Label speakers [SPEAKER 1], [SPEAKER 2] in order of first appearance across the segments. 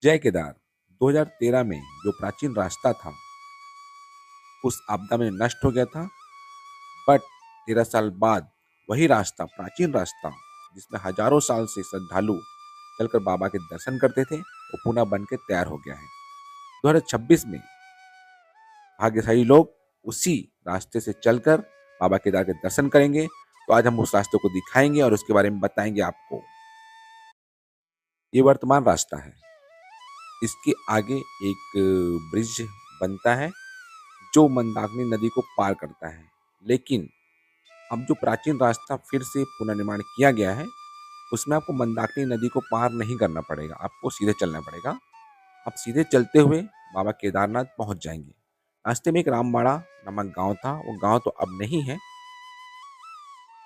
[SPEAKER 1] जय केदार 2013 में जो प्राचीन रास्ता था उस आपदा में नष्ट हो गया था। बट 13 साल बाद वही रास्ता, प्राचीन रास्ता जिसमें हजारों साल से श्रद्धालु चलकर बाबा के दर्शन करते थे, वो पुनः बन के तैयार हो गया है। 2026 में भाग्यशाली लोग उसी रास्ते से चलकर बाबा केदार के दर्शन करेंगे। तो आज हम उस रास्ते को दिखाएंगे और उसके बारे में बताएंगे आपको। ये वर्तमान रास्ता है। इसके आगे एक ब्रिज बनता है जो मंदाकिनी नदी को पार करता है। लेकिन अब जो प्राचीन रास्ता फिर से पुनर्निर्माण किया गया है, उसमें आपको मंदाकिनी नदी को पार नहीं करना पड़ेगा, आपको सीधे चलना पड़ेगा। आप सीधे चलते हुए बाबा केदारनाथ पहुंच जाएंगे। रास्ते में एक रामबाड़ा नामक गांव था, वो गांव तो अब नहीं है।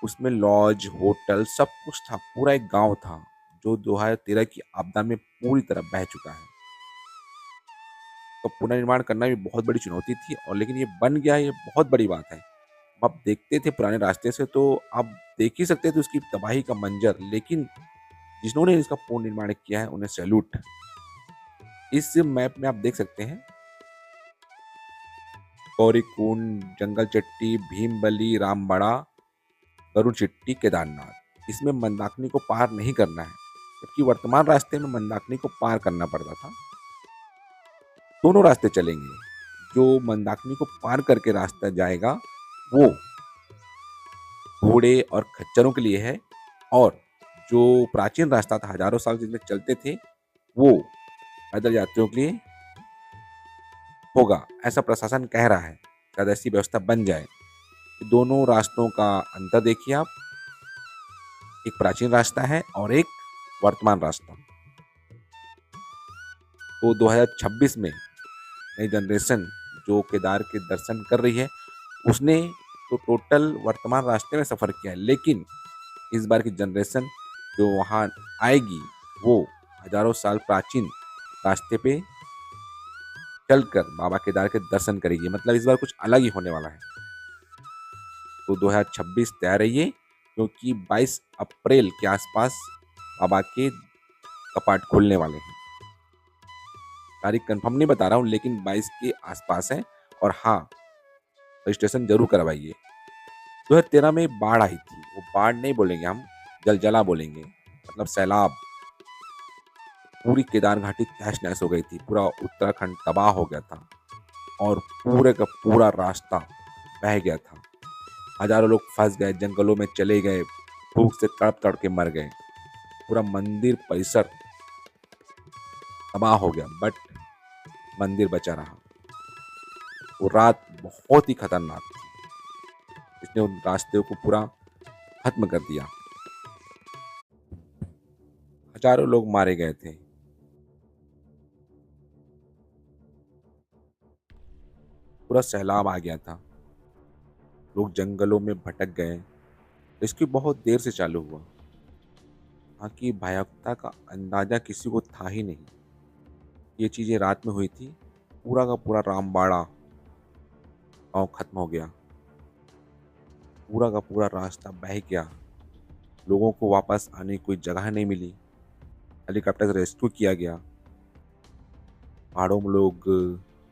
[SPEAKER 1] उसमें लॉज, होटल सब कुछ था, पूरा एक गांव था जो 2013 की आपदा में पूरी तरह बह चुका है। तो पुनर्निर्माण करना भी बहुत बड़ी चुनौती थी, और लेकिन ये बन गया, ये बहुत बड़ी बात है। आप देखते थे पुराने रास्ते से तो आप देख ही सकते थे उसकी तबाही का मंजर, लेकिन जिन्होंने इसका पूर्ण निर्माण किया है उन्हें सैल्यूट। इस मैप में आप देख सकते हैं गौरीकुंड, जंगल चट्टी, भीमबली, रामबड़ा, गरुड़ चिट्टी, केदारनाथ। इसमें मंदाकिनी को पार नहीं करना है, जबकि वर्तमान रास्ते में मंदाकिनी को पार करना पड़ता था। दोनों रास्ते चलेंगे। जो मंदाकिनी को पार करके रास्ता जाएगा वो घोड़े और खच्चरों के लिए है, और जो प्राचीन रास्ता था हजारों साल जिसमें चलते थे वो पैदल यात्रियों के लिए होगा, ऐसा प्रशासन कह रहा है। शायद ऐसी व्यवस्था बन जाए। दोनों रास्तों का अंतर देखिए आप, एक प्राचीन रास्ता है और एक वर्तमान रास्ता। तो 2026 में नई जनरेशन जो केदार के दर्शन कर रही है, उसने तो टोटल वर्तमान रास्ते में सफर किया है, लेकिन इस बार की जनरेशन जो वहाँ आएगी वो हजारों साल प्राचीन रास्ते पे चलकर बाबा केदार के दर्शन करेगी। मतलब इस बार कुछ अलग ही होने वाला है। तो 2026 तैयार रहिए, क्योंकि 22 अप्रैल के आसपास बाबा के कपाट खुलने वाले हैं। तारीख कंफर्म नहीं बता रहा हूँ, लेकिन 22 के आसपास है। और हाँ, रजिस्ट्रेशन जरूर करवाइए। 2013 में बाढ़ आई थी, वो बाढ़ नहीं बोलेंगे हम, जलजला बोलेंगे, मतलब सैलाब। पूरी केदार घाटी तहस नहस हो गई थी, पूरा उत्तराखंड तबाह हो गया था, और पूरे का पूरा रास्ता बह गया था। हजारों लोग फंस गए, जंगलों में चले गए, भूख से तड़प तड़प के मर गए। पूरा मंदिर परिसर तबाह हो गया, बट मंदिर बचा रहा। वो रात बहुत ही खतरनाक थी, इसने उन रास्ते को पूरा खत्म कर दिया। हजारों लोग मारे गए थे। पूरा सैलाब आ गया था, लोग जंगलों में भटक गए। रेस्क्यू बहुत देर से चालू हुआ। वहाँ की भयावहता का अंदाजा किसी को था ही नहीं। ये चीजें रात में हुई थी। पूरा का पूरा रामबाड़ा गाँव खत्म हो गया, पूरा का पूरा रास्ता बह गया। लोगों को वापस आने की कोई जगह नहीं मिली। हेलीकॉप्टर से रेस्क्यू किया गया। पहाड़ों में लोग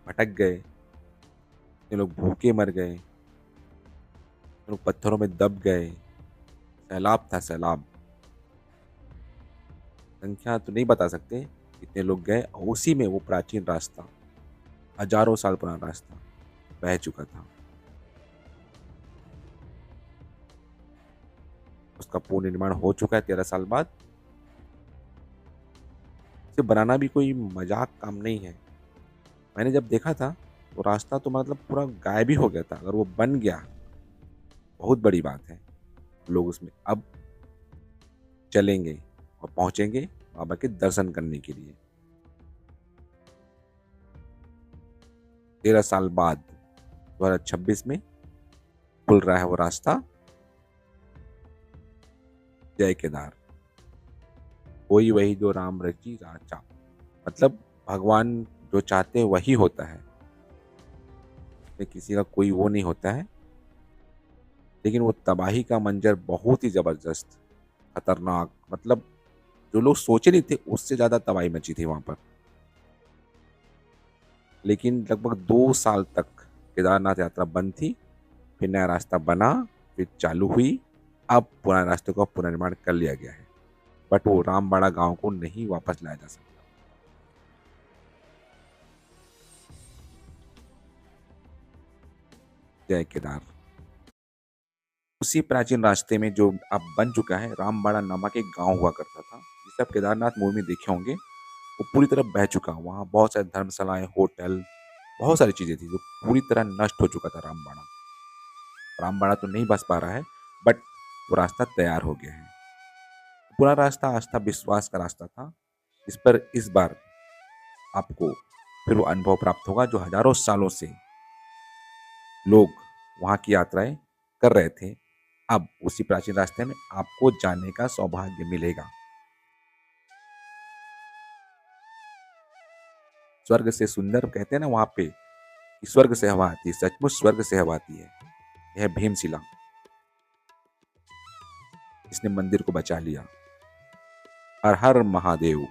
[SPEAKER 1] भटक गए, कितने लोग भूखे मर गए, कितने लोग पत्थरों में दब गए। सैलाब था, सैलाब। संख्या तो नहीं बता सकते कितने लोग गए, और उसी में वो प्राचीन रास्ता, हजारों साल पुराना रास्ता बह चुका था। उसका पूर्ण निर्माण हो चुका है 13 साल बाद। इसे बनाना भी कोई मजाक काम नहीं है। मैंने जब देखा था तो रास्ता तो मतलब पूरा गायब ही हो गया था। अगर वो बन गया, बहुत बड़ी बात है। लोग उसमें अब चलेंगे और पहुंचेंगे बाबा के दर्शन करने के लिए। 13 साल बाद 2026 में खुल रहा है वो रास्ता। जय केदार। कोई वही जो राम रची राचा, मतलब भगवान जो चाहते हैं वही होता है। किसी का कोई वो नहीं होता है। लेकिन वो तबाही का मंजर बहुत ही जबरदस्त, खतरनाक, मतलब जो लोग सोचे नहीं थे उससे ज्यादा तबाही मची थी वहां पर। लेकिन लगभग 2 साल तक केदारनाथ यात्रा बंद थी। फिर नया रास्ता बना, फिर चालू हुई। अब पुराने रास्ते का पुनर्निर्माण कर लिया गया है, बट वो रामबाड़ा गांव को नहीं वापस लाया जा सकता। जय केदार। उसी प्राचीन रास्ते में जो अब बन चुका है, रामबाड़ा नामक एक गांव हुआ करता था, जिसे आप केदारनाथ मूवी में देखे होंगे। वो पूरी तरह बह चुका। वहाँ बहुत सारे धर्मशालाएं, होटल, बहुत सारी चीजें थी जो पूरी तरह नष्ट हो चुका था। रामबाड़ा रामबाड़ा तो नहीं बस पा रहा है, बट वो रास्ता तैयार हो गया है। पूरा रास्ता आस्था विश्वास का रास्ता था, इस पर इस बार आपको फिर वो अनुभव प्राप्त होगा जो हजारों सालों से लोग वहां की यात्राएं कर रहे थे। अब उसी प्राचीन रास्ते में आपको जाने का सौभाग्य मिलेगा। स्वर्ग से सुंदर कहते हैं ना वहां पे कि स्वर्ग से हवा आती है, सचमुच स्वर्ग से हवा आती है। यह भीमशिला, इसने मंदिर को बचा लिया। हर हर महादेव।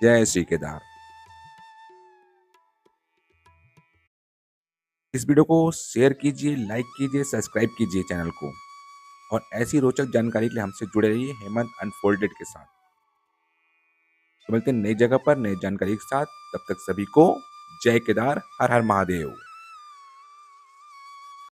[SPEAKER 1] जय श्री केदार। इस वीडियो को शेयर कीजिए, लाइक कीजिए, सब्सक्राइब कीजिए चैनल को। और ऐसी रोचक जानकारी के लिए हमसे जुड़े रहिए हेमंत अनफोल्डेड के साथ। तो मिलते हैं नई जगह पर नई जानकारी के साथ। तब तक सभी को जय केदार, हर हर महादेव।